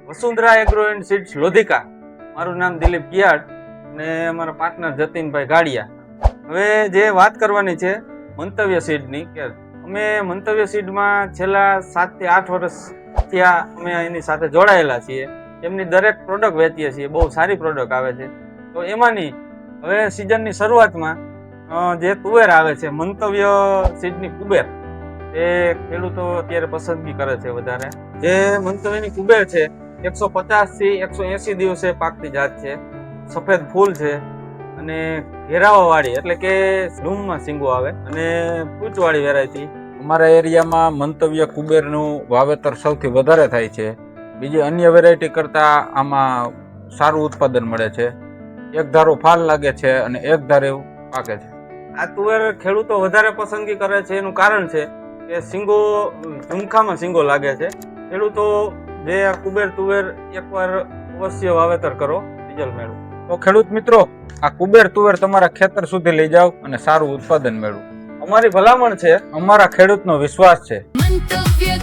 Vasundhara agro and seeds Lodhika. મારું નામ દિલીપ કિયાડ અને અમારા પાર્ટનર જતીનભાઈ ગાડિયા. હવે જે વાત કરવાની છે મંતવ્ય સીડની, કે અમે મંતવ્ય સીડમાં છેલ્લા 7 થી 8 વર્ષથી અમે એની સાથે જોડાયેલા છીએ. એમની દરેક પ્રોડક્ટ વેચીએ છીએ, બહુ સારી પ્રોડક્ટ આવે છે. તો એમાંની હવે સિઝનની શરૂઆતમાં જે તુવેર આવે છે મંતવ્ય સીડની કુબેર, એ ખેડૂતો અત્યારે પસંદગી કરે છે વધારે. જે મંતવ્યની કુબેર છે 150 થી 180 દિવસે પાકતી જાત છે. સફેદ ફૂલ છે અને ઘેરાવાવાળી, એટલે કે લૂમમાં સિંગો આવે અને પૂંચવાળી વેરાયટી. અમારા એરિયામાં મંતવ્ય કુબેરનું વાવેતર સૌથી વધારે થાય છે. બીજી અન્ય વેરાયટી કરતાં આમાં સારું ઉત્પાદન મળે છે. એક ધારો ફાલ લાગે છે અને એક ધારે પાકે છે. આ તુવેર ખેડૂતો વધારે પસંદગી કરે છે. એનું કારણ છે કે સિંગો ઝુમખામાં સિંગો લાગે છે. ખેડૂતો જે આ કુબેર તુવેર એકવાર અવશ્ય વાવેતર કરો, રિઝલ્ટ મેળવો. તો ખેડૂત મિત્રો, આ કુબેર તુવેર તમારા ખેતર સુધી લઈ જાઓ અને સારું ઉત્પાદન મેળવો. અમારી ભલામણ છે, અમારા ખેડૂતનો વિશ્વાસ છે. મંતવ્ય